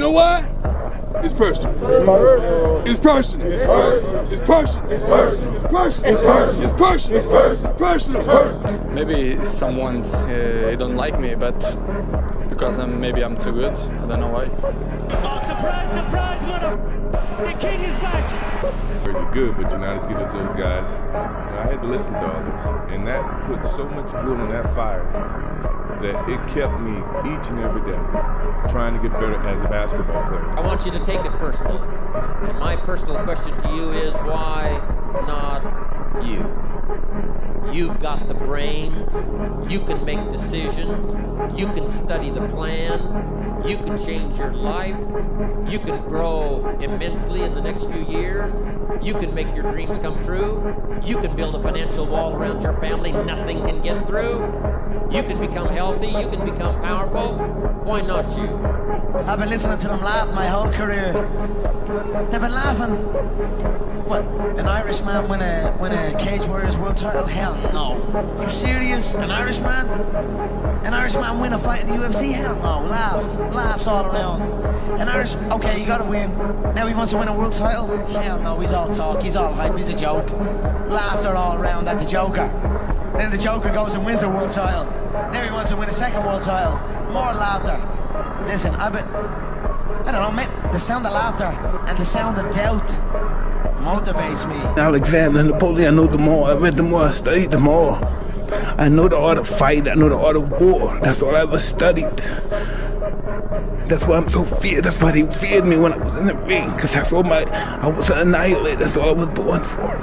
know why? It's personal. It's personal. It's personal. It's personal. It's personal. It's personal. It's personal. It's personal. It's personal. Maybe someone's don't like me, but because maybe I'm too good. I don't know why. Oh, surprise, surprise, mother! The king is back. Pretty good, but you're not as good as those guys. And I had to listen to all this, and that put so much wood on that fire that it kept me each and every day trying to get better as a basketball player. I want you to take it personal. And my personal question to you is, why not you? You've got the brains, you can make decisions, you can study the plan, you can change your life, you can grow immensely in the next few years, you can make your dreams come true, you can build a financial wall around your family nothing can get through, you can become healthy, you can become powerful. Why not you? I've been listening to them laugh my whole career. They've been laughing. What? An Irishman win a Cage Warriors world title? Hell no. You serious? An Irishman? An Irishman win a fight in the UFC? Hell no. Laughs all around. Okay, you gotta win. Now he wants to win a world title? Hell no, he's all talk, he's all hype, he's a joke. Laughter all around at the Joker. Then the Joker goes and wins the world title. Now he wants to win a second world title. More laughter. Listen, I don't know, mate, the sound of laughter and the sound of doubt motivates me. Alexander, Napoleon, I know them all. I read them all, I studied them all. I know the art of fight, I know the art of war. That's all I ever studied. That's why I'm so feared. That's why they feared me when I was in the ring. Because that's all I was an annihilator. That's all I was born for.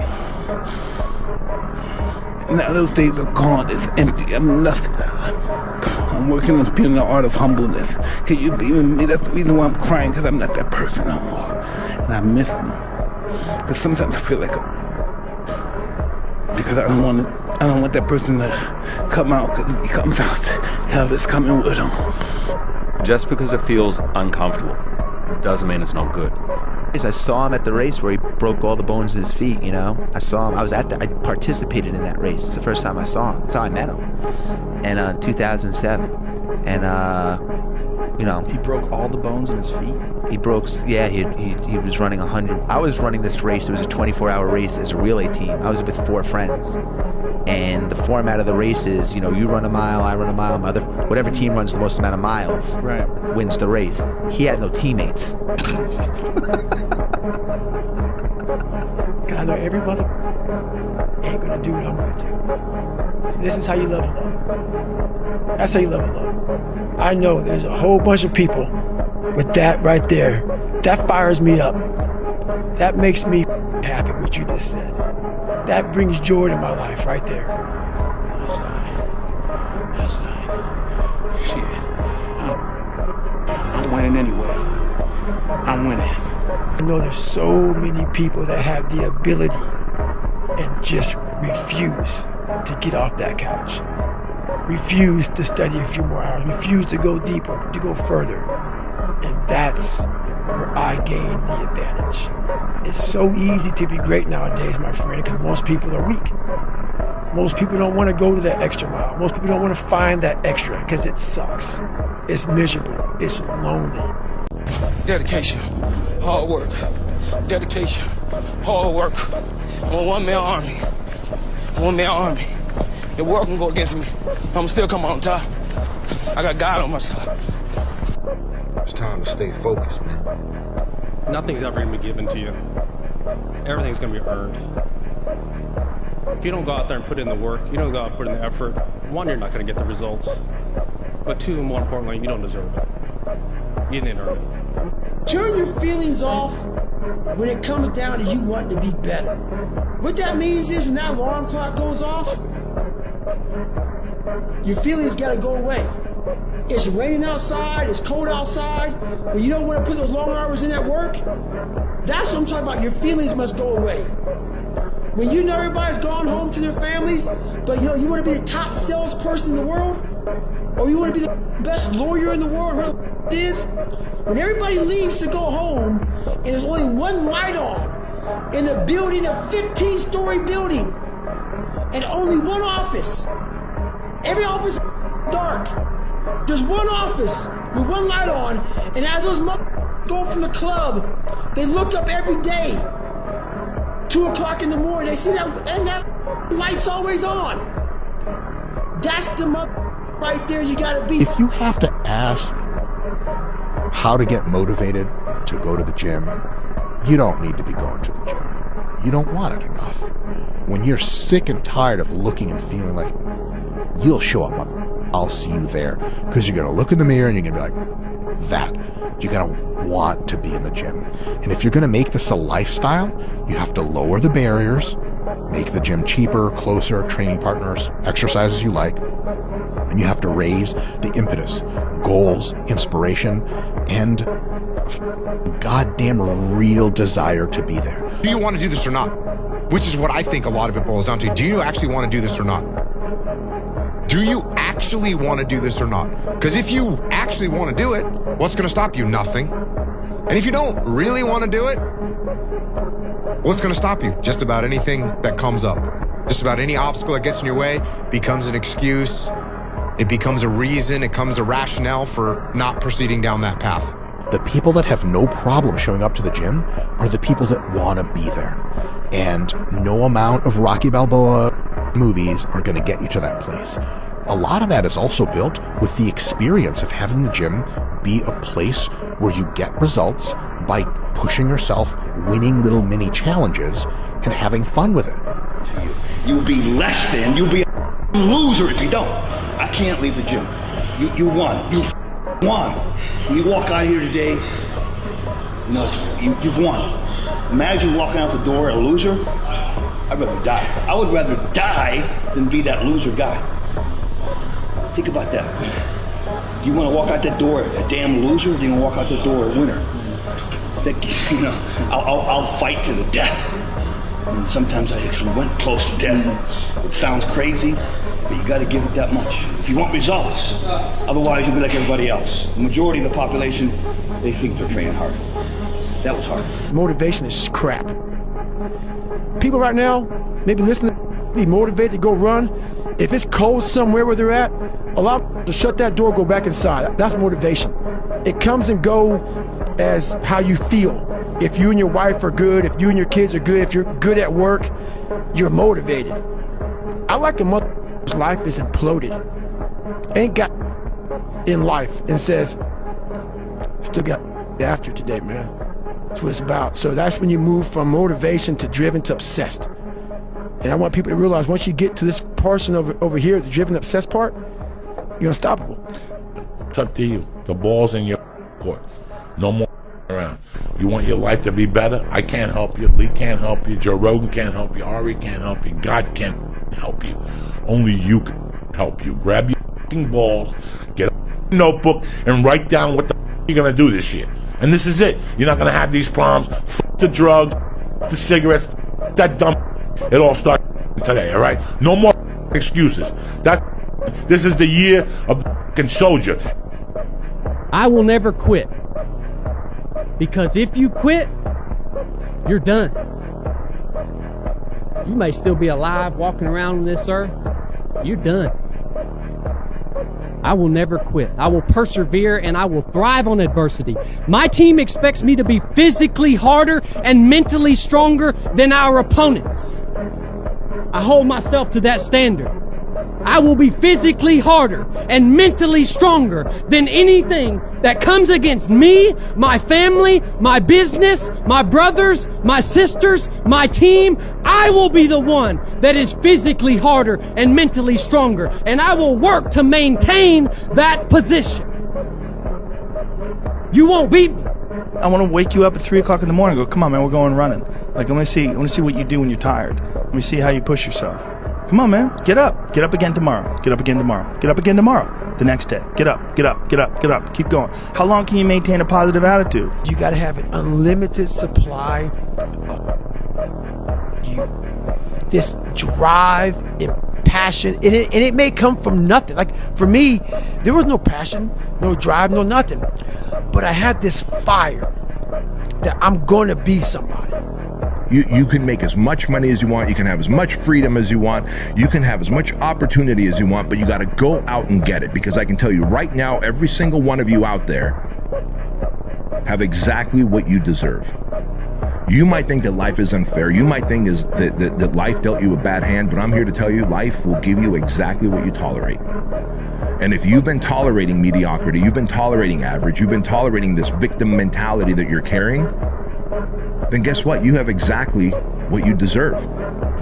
Now those days are gone. It's empty. I'm nothing. I'm working on being the art of humbleness. Can you be with me? That's the reason why I'm crying, because I'm not that person no more. And I miss them. Because sometimes I feel like because I don't want that person to come out, because if he comes out, hell is coming with him. Just because it feels uncomfortable doesn't mean it's no good. I saw him at the race where he broke all the bones in his feet, you know. I saw him, I participated in that race. It's the first time I saw him. That's how I met him. And 2007. And you know, he broke all the bones in his feet. He was running 100. I was running this race. It was a 24-hour race as a relay team. I was with 4 friends. And the format of the race is, you know, you run a mile, I run a mile, whatever team runs the most amount of miles wins the race. He had no teammates. God, I know every mother ain't gonna do what I'm gonna do. So this is how you level up. That's how you level up. I know there's a whole bunch of people with that right there. That fires me up. That makes me happy, what you just said. That brings joy to my life right there. That's right. Shit. I'm winning anyway. I'm winning. I know there's so many people that have the ability and just refuse to get off that couch. Refuse to study a few more hours. Refuse to go deeper, to go further. And that's where I gain the advantage. It's so easy to be great nowadays, my friend, because most people are weak. Most people don't want to go to that extra mile. Most people don't want to find that extra because it sucks. It's miserable. It's lonely. Dedication, hard work. Dedication, hard work. I'm a one-man army. One-man army. The world can go against me. I'm still come on top. I got God on my side. It's time to stay focused, man. Nothing's ever going to be given to you. Everything's going to be earned. If you don't go out there and put in the work, you don't go out and put in the effort, 1, you're not going to get the results. But 2, more importantly, you don't deserve it. You didn't earn it. Turn your feelings off when it comes down to you wanting to be better. What that means is when that alarm clock goes off, your feelings got to go away. It's raining outside, it's cold outside, but you don't want to put those long hours in at work. That's what I'm talking about. Your feelings must go away. When you know everybody's gone home to their families, but you know you want to be the top salesperson in the world, or you want to be the best lawyer in the world, whatever it is, when everybody leaves to go home, and there's only one light on in a building, a 15-story building, and only one office. Every office is dark. There's one office with one light on, and as those go from the club, they look up every day, 2 o'clock in the morning, they see that, and that light's always on. That's the right there you gotta be. If you have to ask how to get motivated to go to the gym, you don't need to be going to the gym. You don't want it enough. When you're sick and tired of looking and feeling like you'll show up, I'll see you there, because you're gonna look in the mirror and you're gonna be like, that. You're gonna want to be in the gym. And if you're gonna make this a lifestyle, you have to lower the barriers, make the gym cheaper, closer, training partners, exercises you like, and you have to raise the impetus, goals, inspiration, and goddamn real desire to be there. Do you want to do this or not? Which is what I think a lot of it boils down to. Do you actually want to do this or not? Do you actually want to do this or not? Because if you actually want to do it, what's going to stop you? Nothing. And if you don't really want to do it, what's going to stop you? Just about anything that comes up. Just about any obstacle that gets in your way becomes an excuse. It becomes a reason. It becomes a rationale for not proceeding down that path. The people that have no problem showing up to the gym are the people that want to be there. And no amount of Rocky Balboa movies are going to get you to that place. A lot of that is also built with the experience of having the gym be a place where you get results by pushing yourself, winning little mini challenges, and having fun with it. You'll be less than, you'll be a loser if you don't. I can't leave the gym. You won. You won. When you walk out of here today, you know, you've won. Imagine walking out the door a loser. I'd rather die. I would rather die than be that loser guy. Think about that. Do you want to walk out that door a damn loser, or do you want to walk out the door a winner? That, you know, I'll fight to the death. And sometimes I actually went close to death. It sounds crazy, but you got to give it that much if you want results. Otherwise, you'll be like everybody else. The majority of the population, they think they're training hard. That was hard. Motivation is crap. People right now, maybe listening, be motivated to go run. If it's cold somewhere where they're at, allow them to shut that door, go back inside. That's motivation. It comes and go as how you feel. If you and your wife are good, if you and your kids are good, if you're good at work, you're motivated. I like a mother's life is imploded. Ain't got in life and says, still got after today, man. That's what it's about. So that's when you move from motivation to driven to obsessed. And I want people to realize once you get to this portion over here, the driven obsessed part, you're unstoppable. It's up to you. The ball's in your court. No more around. You want your life to be better? I can't help you. Lee can't help you. Joe Rogan can't help you. Ari can't help you. God can't help you. Only you can help you. Grab your fucking balls, get a notebook, and write down what the you're going to do this year. And this is it. You're not going to have these problems. Fuck the drugs, the cigarettes, that dumb. It all starts today, all right? No more excuses. This is the year of the fucking soldier. I will never quit. Because if you quit, you're done. You may still be alive walking around on this earth. You're done. I will never quit. I will persevere and I will thrive on adversity. My team expects me to be physically harder and mentally stronger than our opponents. I hold myself to that standard. I will be physically harder and mentally stronger than anything that comes against me, my family, my business, my brothers, my sisters, my team. I will be the one that is physically harder and mentally stronger, and I will work to maintain that position. You won't beat me. I want to wake you up at 3 o'clock in the morning and go, come on, man, we're going running. Like, I want to see what you do when you're tired. Let me see how you push yourself. Come on, man. Get up. Get up again tomorrow. Get up again tomorrow. Get up again tomorrow. The next day. Get up. Get up. Get up. Get up. Keep going. How long can you maintain a positive attitude? You got to have an unlimited supply of you. This drive and passion. And it may come from nothing. Like, for me, there was no passion, no drive, no nothing. But I had this fire that I'm going to be somebody. You can make as much money as you want, you can have as much freedom as you want, you can have as much opportunity as you want, but you got to go out and get it. Because I can tell you right now, every single one of you out there, have exactly what you deserve. You might think that life is unfair. You might think that life dealt you a bad hand, but I'm here to tell you life will give you exactly what you tolerate. And if you've been tolerating mediocrity, you've been tolerating average, you've been tolerating this victim mentality that you're carrying, then guess what? You have exactly what you deserve.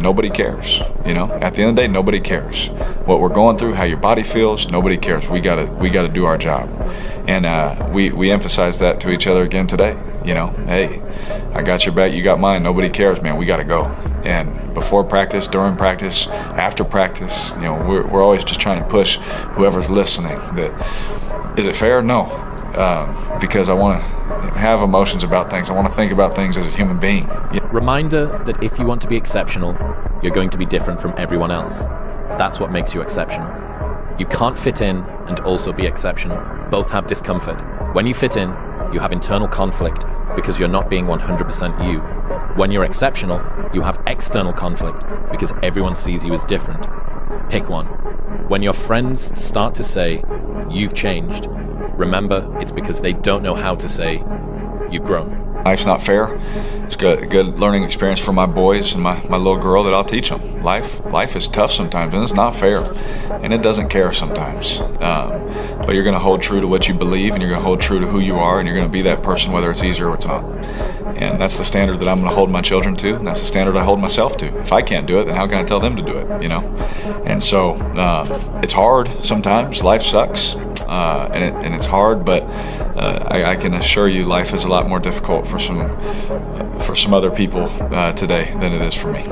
Nobody cares, you know? At the end of the day, nobody cares. What we're going through, how your body feels, nobody cares. We gotta do our job. And we emphasize that to each other again today. You know, hey, I got your back, you got mine, nobody cares, man, we gotta go. And before practice, during practice, after practice, you know, we're always just trying to push whoever's listening that, is it fair? No, because I wanna have emotions about things. I wanna think about things as a human being. Reminder that if you want to be exceptional, you're going to be different from everyone else. That's what makes you exceptional. You can't fit in and also be exceptional. Both have discomfort. When you fit in, you have internal conflict because you're not being 100% you. When you're exceptional, you have external conflict because everyone sees you as different. Pick one. When your friends start to say, you've changed, remember it's because they don't know how to say, you've grown. Life's not fair. It's a good learning experience for my boys and my little girl that I'll teach them. Life is tough sometimes, and it's not fair, and it doesn't care sometimes. But you're going to hold true to what you believe, and you're going to hold true to who you are, and you're going to be that person whether it's easy or it's not. And that's the standard that I'm going to hold my children to, and that's the standard I hold myself to. If I can't do it, then how can I tell them to do it, you know? And so it's hard sometimes. Life sucks, and it's hard, but I can assure you life is a lot more difficult for some other people today than it is for me.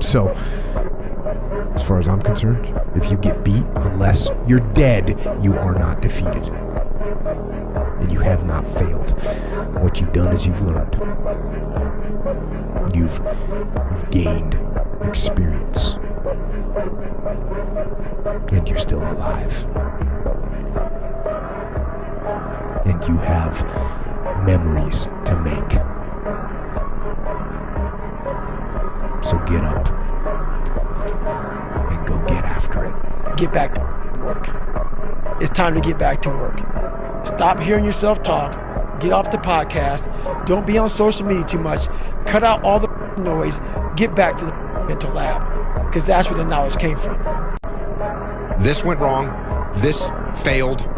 So, as far as I'm concerned, if you get beat, unless you're dead, you are not defeated. And you have not failed. What you've done is you've learned. You've gained experience. And you're still alive. And you have memories to make. So get up and go get after it. Get back to work. It's time to get back to work. Stop hearing yourself talk. Get off the podcast. Don't be on social media too much. Cut out all the noise. Get back to the mental lab, because that's where the knowledge came from. This went wrong. This failed.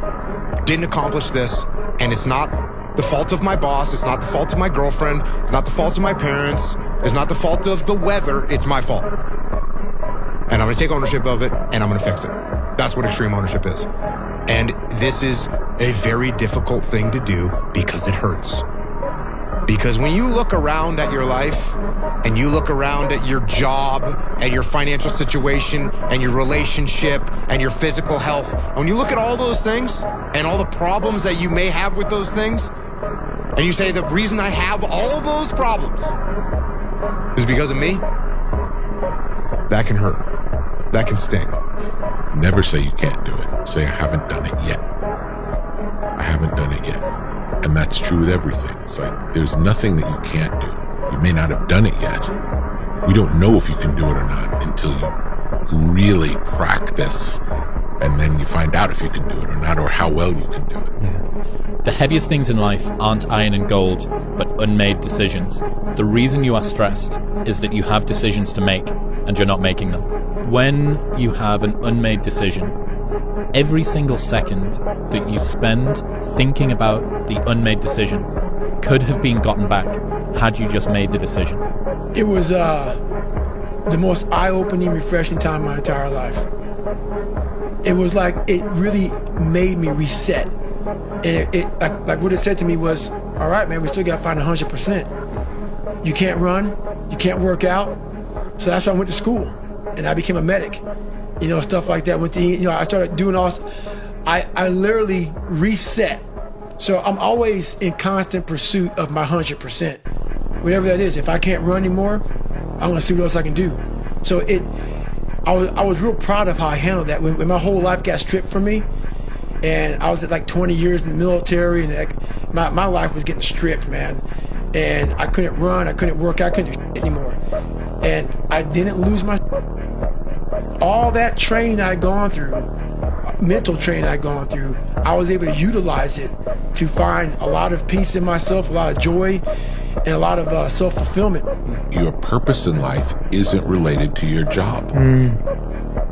Didn't accomplish this. And it's not the fault of my boss. It's not the fault of my girlfriend. It's not the fault of my parents. It's not the fault of the weather. It's my fault. And I'm going to take ownership of it, and I'm going to fix it. That's what extreme ownership is. And this is a very difficult thing to do because it hurts. Because when you look around at your life, and you look around at your job, and your financial situation, and your relationship, and your physical health, when you look at all those things, and all the problems that you may have with those things, and you say the reason I have all those problems is because of me, that can hurt. That can sting. Never say you can't do it. Say I haven't done it yet. I haven't done it yet. And that's true with everything. It's like there's nothing that you can't do. You may not have done it yet. We don't know if you can do it or not until you really practice, and then you find out if you can do it or not, or how well you can do it. Yeah. The heaviest things in life aren't iron and gold, but unmade decisions. The reason you are stressed is that you have decisions to make, and you're not making them. When you have an unmade decision, every single second that you spend thinking about the unmade decision could have been gotten back had you just made the decision. It was the most eye-opening, refreshing time of my entire life. It was like it really made me reset. And it like what it said to me was, all right, man, we still got to find 100%. You can't run, you can't work out. So that's why I went to school, and I became a medic. You know, stuff like that. I started doing all. I literally reset. So I'm always in constant pursuit of my 100%, whatever that is. If I can't run anymore, I'm gonna see what else I can do. So I was real proud of how I handled that when my whole life got stripped from me, and I was at like 20 years in the military, and my life was getting stripped, man. And I couldn't run, I couldn't work out, I couldn't do shit anymore. And I didn't lose my. All that training I'd gone through, mental training I'd gone through, I was able to utilize it to find a lot of peace in myself, a lot of joy, and a lot of self-fulfillment. Your purpose in life isn't related to your job.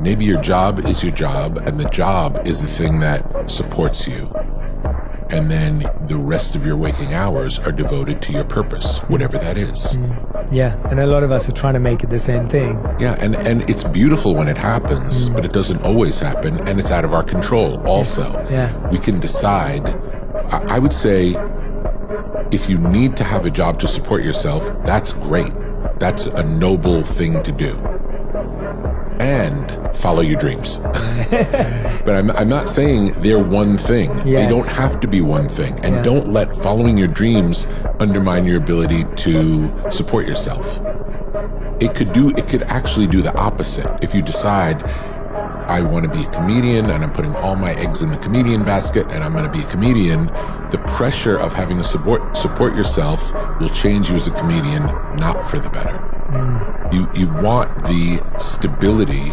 Maybe your job is your job, and the job is the thing that supports you. And then the rest of your waking hours are devoted to your purpose, whatever that is. Yeah, and a lot of us are trying to make it the same thing. Yeah, and it's beautiful when it happens, but it doesn't always happen, and it's out of our control also. Yeah. We can decide. I would say, if you need to have a job to support yourself, that's great. That's a noble thing to do. And follow your dreams. But I'm not saying they're one thing. Yes. They don't have to be one thing. And don't let following your dreams undermine your ability to support yourself. It could actually do the opposite. If you decide, I want to be a comedian and I'm putting all my eggs in the comedian basket and I'm going to be a comedian, the pressure of having to support yourself will change you as a comedian, not for the better. You want the stability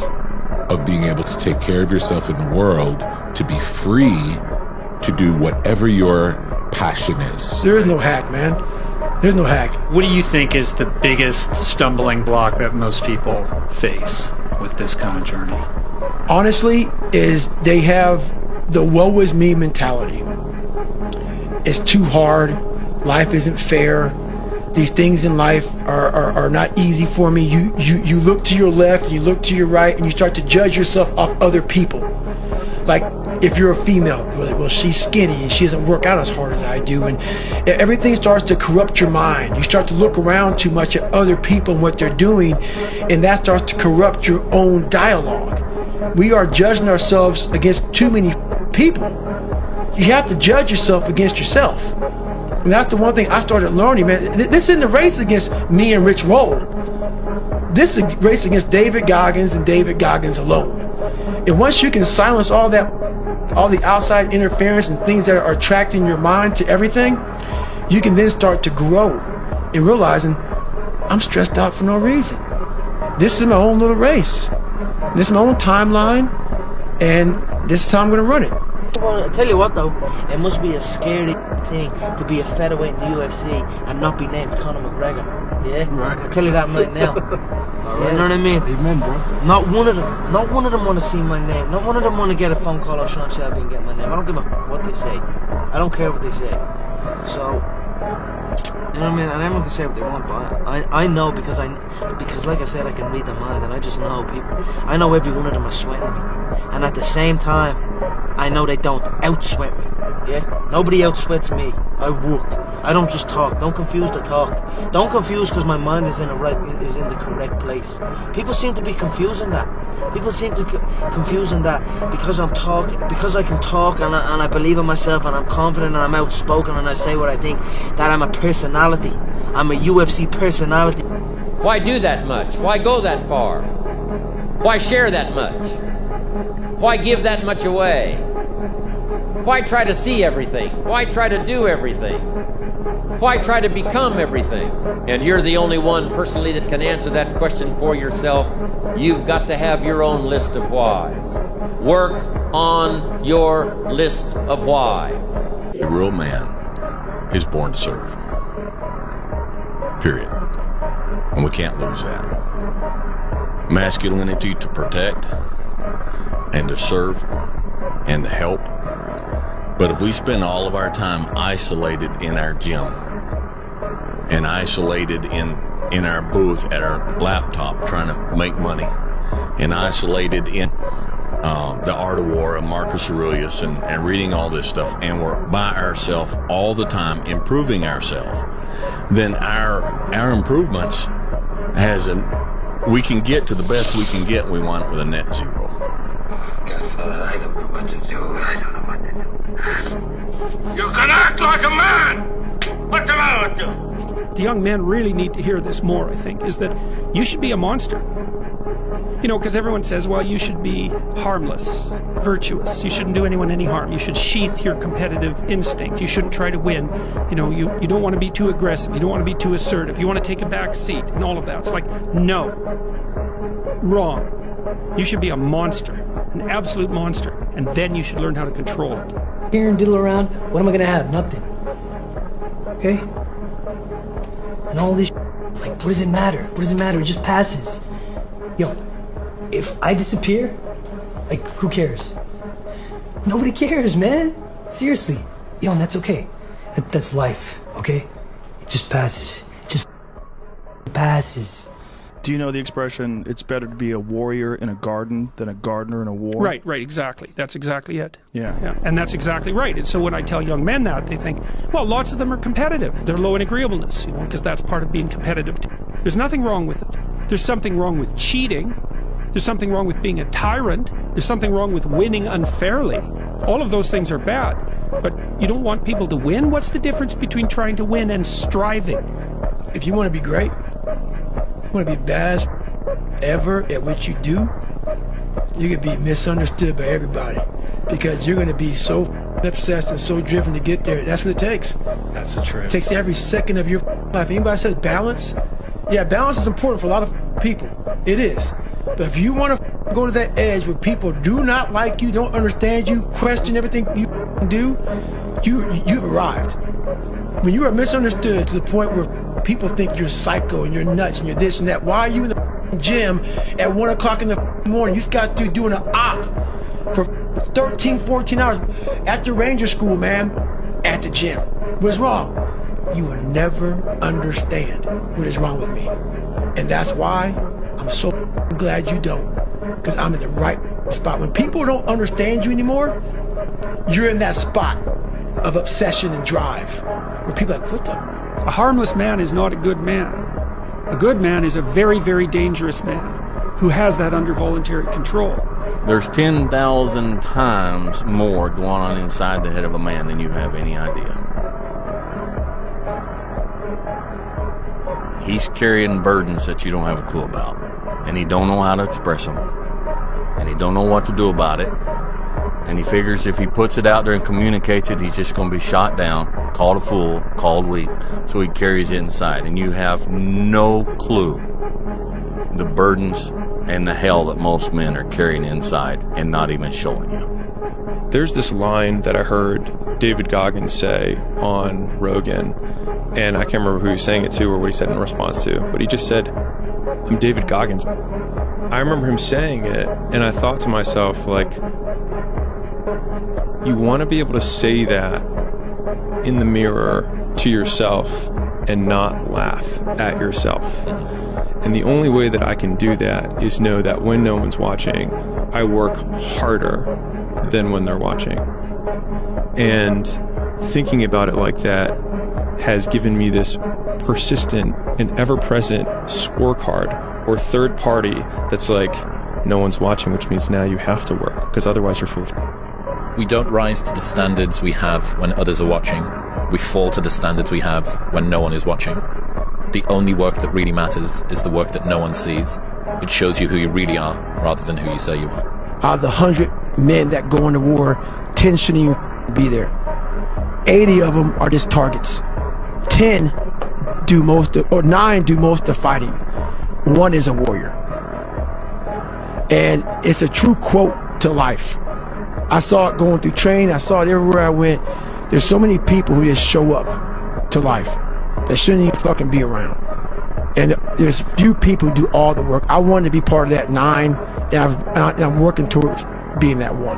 of being able to take care of yourself in the world, to be free to do whatever your passion is. There is no hack, man. There's no hack. What do you think is the biggest stumbling block that most people face with this kind of journey? Honestly, is they have the woe is me mentality. It's too hard. Life isn't fair. These things in life are not easy for me. You look to your left, you look to your right, and you start to judge yourself off other people. Like, if you're a female, well, she's skinny and she doesn't work out as hard as I do, and everything starts to corrupt your mind. You start to look around too much at other people and what they're doing, and that starts to corrupt your own dialogue. We are judging ourselves against too many people. You have to judge yourself against yourself. And that's the one thing I started learning, man. This isn't a race against me and Rich Roll. This is a race against David Goggins and David Goggins alone. And once you can silence all the outside interference and things that are attracting your mind to everything, you can then start to grow and realizing, I'm stressed out for no reason. This is my own little race. This is my own timeline, and this is how I'm going to run it. Well, I tell you what though, it must be a scary thing to be a featherweight in the UFC and not be named Conor McGregor. Yeah? Right. I tell you that right now. You know what I mean? Amen, bro. Not one of them want to see my name. Not one of them want to get a phone call off Sean Shelby and get my name. I don't give a f what they say. I don't care what they say. So, you know what I mean? And everyone can say what they want, but I know because like I said, I can read their mind, and I just know people. I know every one of them are sweating me, and at the same time, I know they don't outsweat me. Yeah, nobody outsweats me. I work. I don't just talk. Don't confuse the talk. Don't confuse because my mind is in the correct place. People seem to be confusing that. People seem to confusing that because because I can talk and I believe in myself and I'm confident and I'm outspoken and I say what I think, that I'm a personality. I'm a UFC personality. Why do that much? Why go that far? Why share that much? Why give that much away? Why try to see everything? Why try to do everything? Why try to become everything? And you're the only one personally that can answer that question for yourself. You've got to have your own list of whys. Work on your list of whys. A real man is born to serve. Period. And we can't lose that. Masculinity to protect and to serve and to help. But if we spend all of our time isolated in our gym and isolated in our booth at our laptop trying to make money and isolated in the Art of War of Marcus Aurelius and reading all this stuff, and we're by ourselves all the time improving ourselves, then our improvements we can get to the best we can get, and we wind up with a net zero. Godfather, I don't know what to do. I don't know what to do. You can act like a man! What's the matter with you? The young men really need to hear this more, I think, is that you should be a monster. You know, because everyone says, well, you should be harmless, virtuous. You shouldn't do anyone any harm. You should sheath your competitive instinct. You shouldn't try to win. You know, you don't want to be too aggressive. You don't want to be too assertive. You want to take a back seat and all of that. It's like, no. Wrong. You should be a monster. an absolute monster, and then you should learn how to control it. Here and diddle around, what am I gonna have? Nothing. Okay? And all this like, what does it matter? What does it matter? It just passes. Yo, if I disappear, like, who cares? Nobody cares, man. Seriously. Yo, and that's okay. That's life, okay? It just passes. It just passes. Do you know the expression, it's better to be a warrior in a garden than a gardener in a war? Right, exactly. That's exactly it. Yeah. And that's exactly right. And so when I tell young men that, they think, well, lots of them are competitive. They're low in agreeableness, because that's part of being competitive. There's nothing wrong with it. There's something wrong with cheating. There's something wrong with being a tyrant. There's something wrong with winning unfairly. All of those things are bad. But you don't want people to win? What's the difference between trying to win and striving? If you want to be great, you want to be best ever at what you do, you're going to be misunderstood by everybody because you're going to be so obsessed and so driven to get there. That's what it takes. That's the truth. It takes every second of your life. Anybody says balance? Yeah, balance is important for a lot of people. It is. But if you want to go to that edge where people do not like you, don't understand you, question everything you do, you've arrived. When you are misunderstood to the point where people think you're psycho and you're nuts and you're this and that, why are you in the gym at 1 o'clock in the morning? You just got through doing an op for 13, 14 hours after Ranger School, man, at the gym. What's wrong? You will never understand what is wrong with me. And that's why I'm so glad you don't, because I'm in the right spot. When people don't understand you anymore, you're in that spot of obsession and drive where people are like, what the? A harmless man is not a good man. A good man is a very, very dangerous man who has that under voluntary control. There's 10,000 times more going on inside the head of a man than you have any idea. He's carrying burdens that you don't have a clue about, and he don't know how to express them, and he don't know what to do about it, and he figures if he puts it out there and communicates it, he's just going to be shot down, called a fool, called weak, so he carries it inside, and you have no clue the burdens and the hell that most men are carrying inside and not even showing you. There's this line that I heard David Goggins say on Rogan, and I can't remember who he was saying it to or what he said in response to, but he just said, I'm David Goggins. I remember him saying it, and I thought to myself, like, you want to be able to say that in the mirror to yourself and not laugh at yourself. And the only way that I can do that is know that when no one's watching, I work harder than when they're watching. And thinking about it like that has given me this persistent and ever-present scorecard or third party that's like, no one's watching, which means now you have to work, because otherwise you're full of... We don't rise to the standards we have when others are watching. We fall to the standards we have when no one is watching. The only work that really matters is the work that no one sees. It shows you who you really are rather than who you say you are. Out of the 100 men that go into war, 10 shouldn't even be there. 80 of them are just targets. 10 do most of, or 9 do most of the fighting. 1 is a warrior. And it's a true quote to life. I saw it going through training. I saw it everywhere I went. There's so many people who just show up to life that shouldn't even fucking be around. And there's few people who do all the work. I wanted to be part of that 9, and I'm working towards being that 1.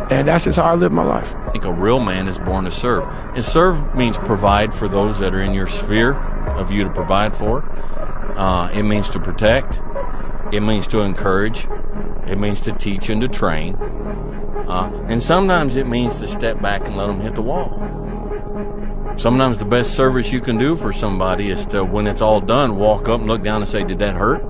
And that's just how I live my life. I think a real man is born to serve. And serve means provide for those that are in your sphere of you to provide for. It means to protect. It means to encourage. It means to teach and to train. And sometimes it means to step back and let them hit the wall. Sometimes the best service you can do for somebody is to, when it's all done, walk up and look down and say, did that hurt?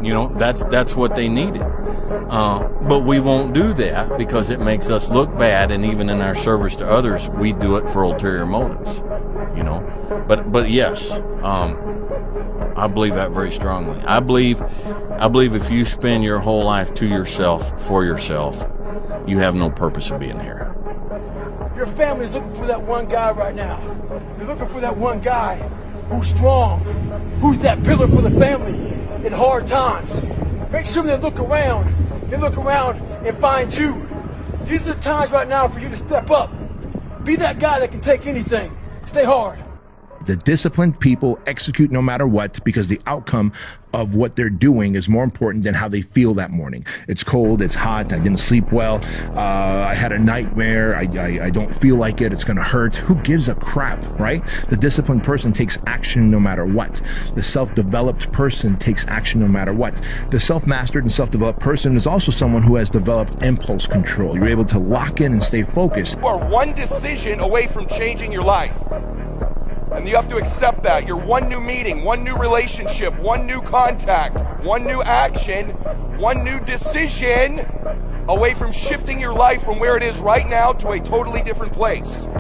You know, that's what they needed. But we won't do that because it makes us look bad, and even in our service to others, we do it for ulterior motives, you know. But yes, I believe that very strongly. I believe if you spend your whole life to yourself, for yourself, you have no purpose of being here. Your family's looking for that one guy right now. You're looking for that one guy who's strong, who's that pillar for the family in hard times. Make sure they look around can look around and find you. These are the times right now for you to step up. Be that guy that can take anything. Stay hard. The disciplined people execute no matter what, because the outcome of what they're doing is more important than how they feel that morning. It's cold, it's hot, I didn't sleep well, I had a nightmare, I don't feel like it, it's gonna hurt. Who gives a crap, right? The disciplined person takes action no matter what. The self-developed person takes action no matter what. The self-mastered and self-developed person is also someone who has developed impulse control. You're able to lock in and stay focused. You are one decision away from changing your life. And you have to accept that. You're one new meeting, one new relationship, one new contact, one new action, one new decision away from shifting your life from where it is right now to a totally different place.